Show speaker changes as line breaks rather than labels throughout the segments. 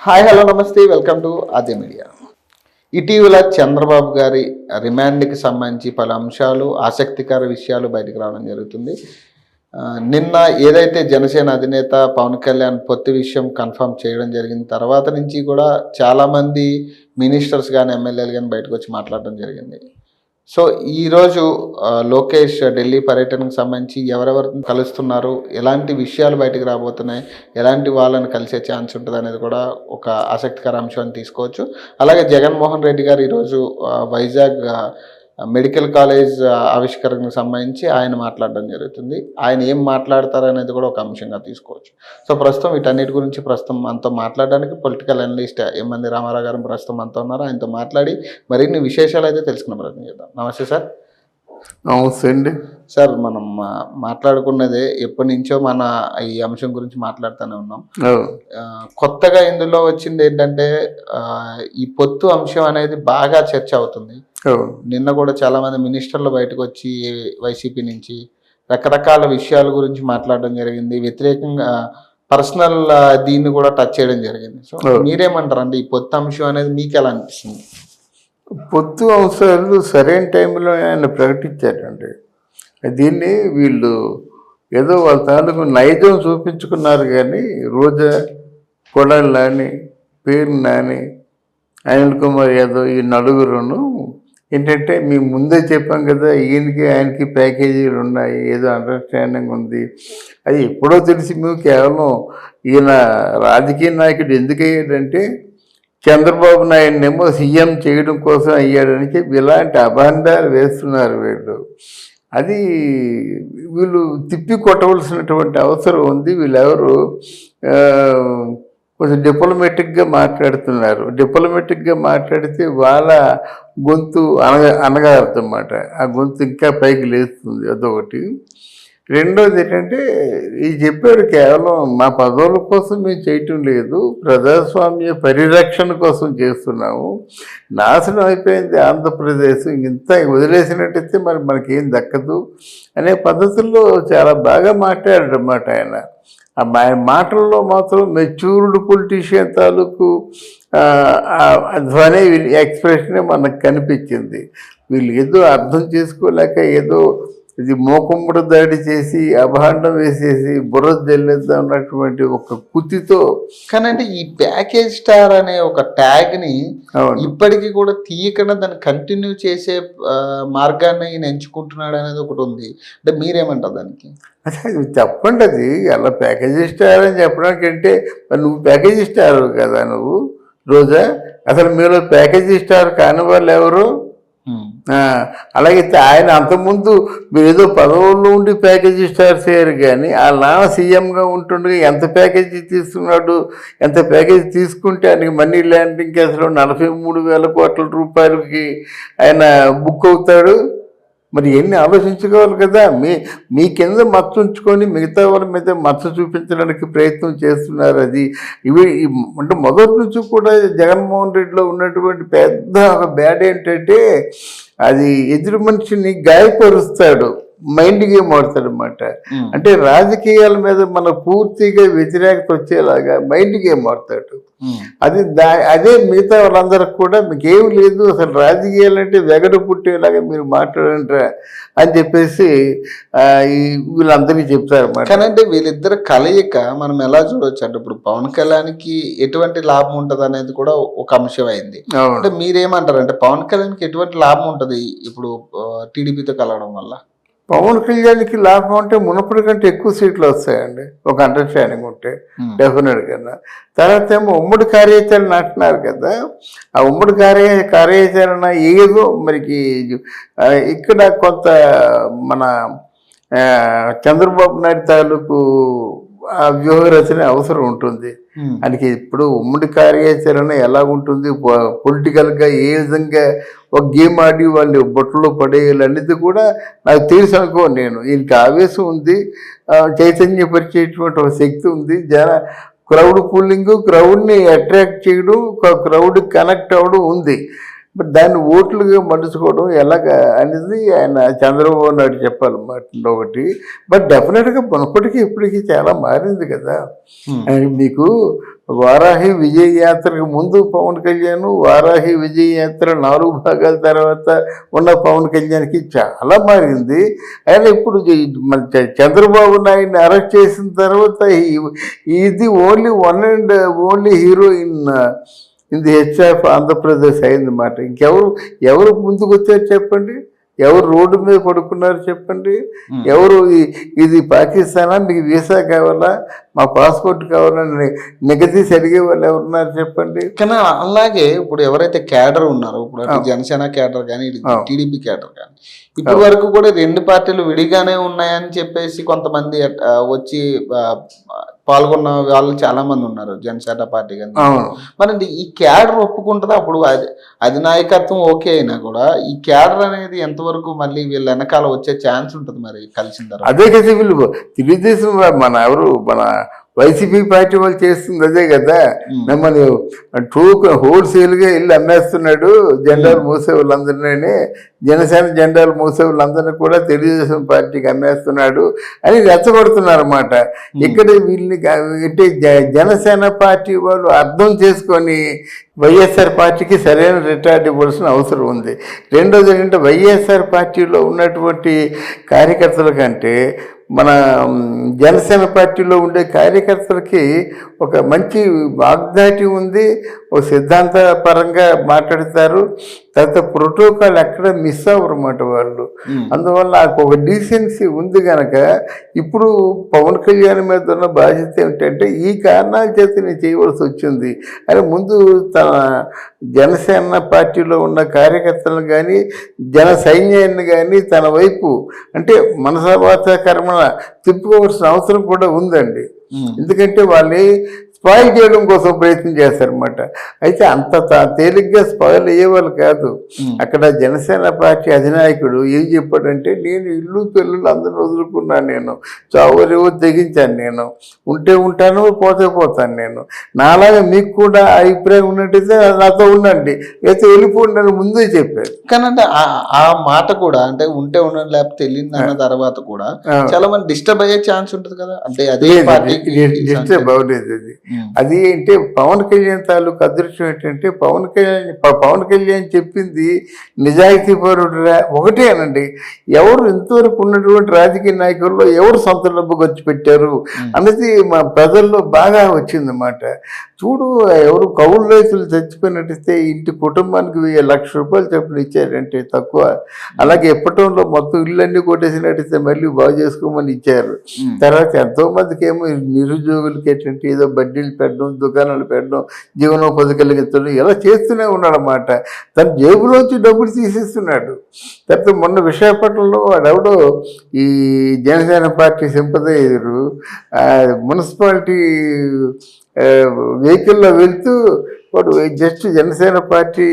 Hi hello నమస్తే welcome to Aadya media. ఇటీవల చంద్రబాబు గారి రిమాండ్కి సంబంధించి పలు అంశాలు ఆసక్తికర విషయాలు బయటకు రావడం జరుగుతుంది. నిన్న ఏదైతే జనసేన అధినేత పవన్ కళ్యాణ్ పొత్తు విషయం కన్ఫర్మ్ చేయడం జరిగిన తర్వాత నుంచి కూడా చాలామంది మినిస్టర్స్ కానీ ఎమ్మెల్యేలు కానీ బయటకు వచ్చి మాట్లాడడం జరిగింది. సో ఈరోజు లోకేష్ ఢిల్లీ పర్యటనకు సంబంధించి ఎవరెవరిని కలుస్తున్నారు, ఎలాంటి విషయాలు బయటకు రాబోతున్నాయి, ఎలాంటి వాళ్ళని కలిసే ఛాన్స్ ఉంటుంది అనేది కూడా ఒక ఆసక్తికర అంశాన్ని తీసుకోవచ్చు. అలాగే జగన్మోహన్ రెడ్డి గారు ఈరోజు వైజాగ్ మెడికల్ కాలేజ్ ఆవిష్కరణకు సంబంధించి ఆయన మాట్లాడడం జరుగుతుంది. ఆయన ఏం మాట్లాడతారు అనేది కూడా ఒక అంశంగా తీసుకోవచ్చు. సో ప్రస్తుతం వీటన్నిటి గురించి ప్రస్తుతం మనతో మాట్లాడడానికి పొలిటికల్ అనలిస్ట్ ఎమ్మంది రామారావు గారు ప్రస్తుతం మనతో ఉన్నారు. ఆయనతో మాట్లాడి మరిన్ని విశేషాలు అయితే తెలుసుకునే ప్రయత్నం చేద్దాం. నమస్తే సార్.
నమస్తే అండి.
సార్, మనం మాట్లాడుకున్నదే ఎప్పటి నుంచో మన ఈ అంశం గురించి మాట్లాడుతూనే ఉన్నాం. కొత్తగా ఇందులో వచ్చింది ఏంటంటే ఈ పొత్తు అంశం అనేది బాగా చర్చ అవుతుంది. నిన్న కూడా చాలా మంది మినిస్టర్లు బయటకు వచ్చి వైసీపీ నుంచి రకరకాల విషయాల గురించి మాట్లాడడం జరిగింది. వ్యతిరేకంగా పర్సనల్ దీన్ని కూడా టచ్ చేయడం జరిగింది. సో మీరేమంటారండి, ఈ పొత్తు అంశం అనేది మీకు ఎలా అనిపిస్తుంది?
పొత్తు అంశాలు సరైన టైంలో ఆయన ప్రకటించారండి. దీన్ని వీళ్ళు ఏదో వాళ్ళ తాలూకు నైజం చూపించుకున్నారు. కానీ రోజా, కొడాలి నాని, పేరు నాని, అనిల్ కుమార్ యాదవ్ ఈ నలుగురును ఏంటంటే మేము ముందే చెప్పాం కదా, ఆయనకి ప్యాకేజీలు ఉన్నాయి, ఏదో అండర్స్టాండింగ్ ఉంది, అది ఎప్పుడో తెలిసి మేము కేవలం ఈయన రాజకీయ నాయకుడు ఎందుకు అయ్యాడంటే చంద్రబాబు నాయుడునేమో సీఎం చేయడం కోసం అయ్యాడని చెప్పి ఇలాంటి అభాండాలు వేస్తున్నారు వీళ్ళు. అది వీళ్ళు తిప్పి కొట్టవలసినటువంటి అవసరం ఉంది. వీళ్ళెవరు కొంచెం డిప్లొమాటిక్గా మాట్లాడుతున్నారు. డిప్లొమాటిక్గా మాట్లాడితే వాళ్ళ గొంతు అనగారన్నమాట. ఆ గొంతు ఇంకా పైకి లేస్తుంది. అదొకటి. రెండోది ఏంటంటే ఇది చెప్పారు, కేవలం మా పదవుల కోసం మేము చేయటం లేదు, ప్రజాస్వామ్య పరిరక్షణ కోసం చేస్తున్నాము. నాశనం అయిపోయింది ఆంధ్రప్రదేశ్, ఇంత వదిలేసినట్టయితే మరి మనకేం దక్కదు అనే పద్ధతుల్లో చాలా బాగా మాట్లాడారన్నమాట ఆయన. ఆయన మాటల్లో మాత్రం మెచ్యూర్డ్ పొలిటీషియన్ తాలూకు ధ్వని ఎక్స్ప్రెషనే మనకు కనిపించింది. వీళ్ళు ఏదో అర్థం చేసుకోలేక ఏదో ఇది మోకుమ్మడి దాడి చేసి అభాండం వేసేసి బుర్ర జల్లేద్దాం అన్నటువంటి ఒక కుతితో.
కానీ అంటే ఈ ప్యాకేజ్ స్టార్ అనే ఒక ట్యాగ్ ని ఇప్పటికీ కూడా తీయకుండా దాన్ని కంటిన్యూ చేసే మార్గాన్ని ఈయన ఎంచుకుంటున్నాడు అనేది ఒకటి ఉంది. అంటే మీరేమంటారు దానికి?
అదే చెప్పండి, అది అలా ప్యాకేజీ స్టార్ అని చెప్పడానికి అంటే నువ్వు ప్యాకేజీ స్టార్ కదా నువ్వు రోజా. అసలు మీరు ప్యాకేజీ స్టార్ కాని వాళ్ళు ఎవరు? అలాగైతే ఆయన అంతకుముందు మీరు ఏదో పదవుల్లో ఉండి ప్యాకేజీ స్టార్స్ అయ్యారు, కానీ ఆ నాన్న సీఎంగా ఉంటుండగా ఎంత ప్యాకేజీ తీసుకున్నాడు, ఎంత ప్యాకేజీ తీసుకుంటే ఆయనకి మనీ ల్యాండింగ్ కేసులో 43,000 కోట్ల రూపాయలకి ఆయన బుక్ అవుతాడు. మరి ఎన్ని ఆలోచించుకోవాలి కదా. మీ కింద మత్తు ఉంచుకొని మిగతా వాళ్ళ మీద మత్తు చూపించడానికి ప్రయత్నం చేస్తున్నారు. అది ఇవి అంటే మొదటి నుంచి కూడా జగన్మోహన్ రెడ్డిలో ఉన్నటువంటి పెద్ద ఒక బ్యాడ్ ఏంటంటే అది ఎదురు మనిషిని గాయపరుస్తాడు, మైండ్ గేమ్ ఆడతాడు అనమాట. అంటే రాజకీయాల మీద మన పూర్తిగా వ్యతిరేకత వచ్చేలాగా మైండ్ గేమ్ ఆడతాడు. అదే మిగతా వాళ్ళందరికి కూడా మీకేం లేదు, అసలు రాజకీయాలు అంటే వెగడ పుట్టేలాగా మీరు మాట్లాడంటారా అని చెప్పేసి వీళ్ళందరికీ చెప్తారు అన్నమాట.
కానీ అంటే వీళ్ళిద్దరు కలయిక మనం ఎలా చూడవచ్చు అంటే ఇప్పుడు పవన్ కళ్యాణ్కి ఎటువంటి లాభం ఉంటుంది అనేది కూడా ఒక అంశం అయింది. అంటే మీరేమంటారు, అంటే పవన్ కళ్యాణ్కి ఎటువంటి లాభం ఉంటుంది ఇప్పుడు టీడీపీతో కలవడం వల్ల?
పవన్ కళ్యాణ్కి లాభం అంటే మునపటి కంటే ఎక్కువ సీట్లు వస్తాయండి, ఒక అండర్స్టాండింగ్ ఉంటే డెఫినెట్గా. తర్వాత ఏమో ఉమ్మడి కార్యాచరణ అంటున్నారు కదా, ఆ ఉమ్మడి కార్యాచరణ ఏదో మరికి ఇక్కడ కొంత మన చంద్రబాబు నాయుడు తాలూకు ఆ వ్యూహరచన అవసరం ఉంటుంది. ఆయనకి ఇప్పుడు ఉమ్మడి కార్యాచరణ ఎలా ఉంటుంది, పొలిటికల్గా ఏ విధంగా ఒక గేమ్ ఆడి వాళ్ళు బొట్టలో పడేయాలి అనేది కూడా నాకు తెలుసు అనుకో. నేను ఈయనకి ఆవేశం ఉంది, చైతన్యపరిచేటువంటి ఒక శక్తి ఉంది. క్రౌడ్ పుల్లింగ్, క్రౌడ్ని అట్రాక్ట్ చేయడం, క్రౌడ్ కనెక్ట్ అవ్వడం ఉంది. బట్ దాన్ని ఓట్లుగా మలుచుకోవడం ఎలాగ అనేది ఆయన చంద్రబాబు నాయుడు చెప్పాలన్నమాట ఒకటి. బట్ డెఫినెట్గా మునపటికి ఇప్పటికీ చాలా మారింది కదా. మీకు వారాహి విజయ యాత్రకు ముందు పవన్ కళ్యాణ్, వారాహి విజయ యాత్ర 4 భాగాల తర్వాత ఉన్న పవన్ కళ్యాణ్కి చాలా మారింది. ఆయన ఇప్పుడు మన చంద్రబాబు నాయుడిని అరెస్ట్ చేసిన తర్వాత ఇది only hero in the H of Andhra Pradesh అయిందన్నమాట. ఎవరు ముందుకు వచ్చారు చెప్పండి? ఎవరు రోడ్డు మీద పడుకున్నారు చెప్పండి? ఎవరు ఇది పాకిస్తానా, మీకు వీసా కావాలా, మా పాస్పోర్ట్ కావాలని నిగదీసి అడిగే వాళ్ళు ఎవరున్నారు చెప్పండి?
కానీ అలాగే ఇప్పుడు ఎవరైతే క్యాడర్ ఉన్నారో, ఇప్పుడు అటు జనసేన క్యాడర్ కానీ టీడీపీ క్యాడర్ కానీ ఇప్పటి వరకు కూడా 2 పార్టీలు విడిగానే ఉన్నాయని చెప్పేసి కొంతమంది వచ్చి పాల్గొన్న వాళ్ళు చాలా మంది ఉన్నారు జనసేన పార్టీ కానీ. మరి ఈ క్యాడర్ ఒప్పుకుంటుందా? అప్పుడు అధినాయకత్వం ఓకే అయినా కూడా ఈ క్యాడర్ అనేది ఎంతవరకు మళ్ళీ వీళ్ళ వెనకాల వచ్చే ఛాన్స్ ఉంటుంది మరి కలిసిన తర్వాత?
అదే కదా వీళ్ళు తెలుగుదేశం మన వైసీపీ పార్టీ వాళ్ళు చేస్తుంది అదే కదా. మిమ్మల్ని హోల్సేల్గా ఇల్లు అమ్మేస్తున్నాడు, జెండాలు మూసే వాళ్ళందరినీ, జనసేన జెండాలు మూసే వాళ్ళందరినీ కూడా తెలుగుదేశం పార్టీకి అమ్మేస్తున్నాడు అని రెచ్చగొడుతున్నారు అన్నమాట. ఇక్కడ వీళ్ళని అంటే జనసేన పార్టీ వాళ్ళు అర్థం చేసుకొని వైఎస్ఆర్ పార్టీకి సరైన రిటార్డ్ ఇవ్వాల్సిన అవసరం ఉంది. రెండోది ఏంటంటే వైఎస్ఆర్ పార్టీలో ఉన్నటువంటి కార్యకర్తల కంటే మన జనసేన పార్టీలో ఉండే కార్యకర్తలకి ఒక మంచి వాగ్దాటి ఉంది, ఒక సిద్ధాంత పరంగా మాట్లాడతారు, తర్వాత ప్రోటోకాల్ ఎక్కడ మిస్ అవ్వరు అన్నమాట వాళ్ళు. అందువల్ల ఒక డీసెన్సీ ఉంది కనుక ఇప్పుడు పవన్ కళ్యాణ్ మీద ఉన్న బాధ్యత ఏమిటంటే ఈ కారణాల చేత నేను చేయవలసి వచ్చింది అని ముందు తన జనసేన పార్టీలో ఉన్న కార్యకర్తలను కానీ జన సైన్యాన్ని కానీ తన వైపు అంటే మనసవాచ కర్మన తిప్పుకోవాల్సిన అవసరం కూడా ఉందండి. ఎందుకంటే వాళ్ళని స్పాయిల్ చేయడం కోసం ప్రయత్నం చేస్తారనమాట. అయితే అంత తేలిగ్గా స్పాయిల్ అయ్యేవాళ్ళు కాదు. అక్కడ జనసేన పార్టీ అధినాయకుడు ఏం చెప్పాడంటే, నేను ఇల్లు పిల్లలు అందరిని వదులుకున్నాను, నేను చావురేవో తెగించాను, నేను ఉంటే ఉంటాను పోతే పోతాను, నేను నాలాగా మీకు కూడా ఆ అభిప్రాయం ఉన్నట్టయితే నాతో ఉండండి, అయితే వెళ్ళిపోండి అని ముందే చెప్పాడు.
కానీ అంటే ఆ మాట కూడా అంటే ఉంటే ఉండండి లేకపోతే వెళ్ళింది అన్న తర్వాత కూడా చాలా మంది డిస్టర్బ్ అయ్యే ఛాన్స్ ఉంటుంది కదా. అంటే అదే
డిస్టర్బ్ అవ్వలేదు అది అంటే పవన్ కళ్యాణ్ తాలూకు అదృష్టం ఏంటంటే పవన్ కళ్యాణ్ చెప్పింది నిజాయితీ పరుడు ఒకటే అనండి. ఎవరు ఇంతవరకు ఉన్నటువంటి రాజకీయ నాయకుల్లో ఎవరు సొంత డబ్బు ఖర్చు పెట్టారు అన్నది మా ప్రజల్లో బాగా వచ్చిందన్నమాట. చూడు, ఎవరు కౌలు రైతులు చచ్చిపోయినట్టయితే ఇంటి కుటుంబానికి 1,00,000 రూపాయలు చొప్పున ఇచ్చారంటే తక్కువ. అలాగే ఎప్పటంలో మొత్తం ఇళ్ళన్నీ కొట్టేసినట్టయితే మళ్ళీ బాగు చేసుకోమని ఇచ్చారు. తర్వాత ఎంతో మందికి ఏమో నిరుద్యోగులకి ఏంటంటే ఏదో బడ్డీలు పెట్టడం, దుకాణాలు పెట్టడం, జీవనోపాధి కలిగించడం ఇలా చేస్తూనే ఉన్నాడు అన్నమాట. తన జేబులోంచి డబ్బులు తీసేస్తున్నాడు. తర్వాత మొన్న విశాఖపట్నంలో వాడెవడో ఈ జనసేన పార్టీ సింపదైజరు మున్సిపాలిటీ వెహికల్లో వెళ్తూ వాడు జస్ట్ జనసేన పార్టీ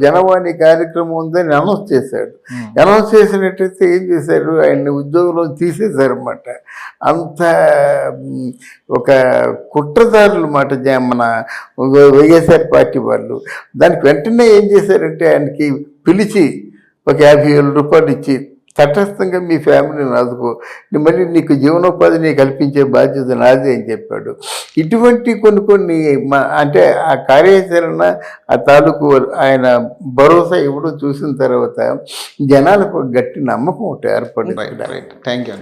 జనవాణి కార్యక్రమం ఉందని అనౌన్స్ చేశాడు. అనౌన్స్ చేసినట్టయితే ఏం చేశారు, ఆయన్ని ఉద్యోగంలో తీసేశారన్నమాట. అంత ఒక కుట్రదారులు మాట మన వైఎస్ఆర్ పార్టీ వాళ్ళు. దానికి వెంటనే ఏం చేశారంటే ఆయనకి పిలిచి ఒక 50,000 రూపాయలు ఇచ్చి తటస్థంగా మీ ఫ్యామిలీని ఆదుకో, మళ్ళీ నీకు జీవనోపాధిని కల్పించే బాధ్యత నాది అని చెప్పాడు. ఇటువంటి కొన్ని అంటే ఆ కార్యాచరణ ఆ తాలూకు ఆయన భరోసా ఇవ్వడం చూసిన తర్వాత జనాలకు గట్టి నమ్మకం ఒకటి ఏర్పడింది.
Thank you.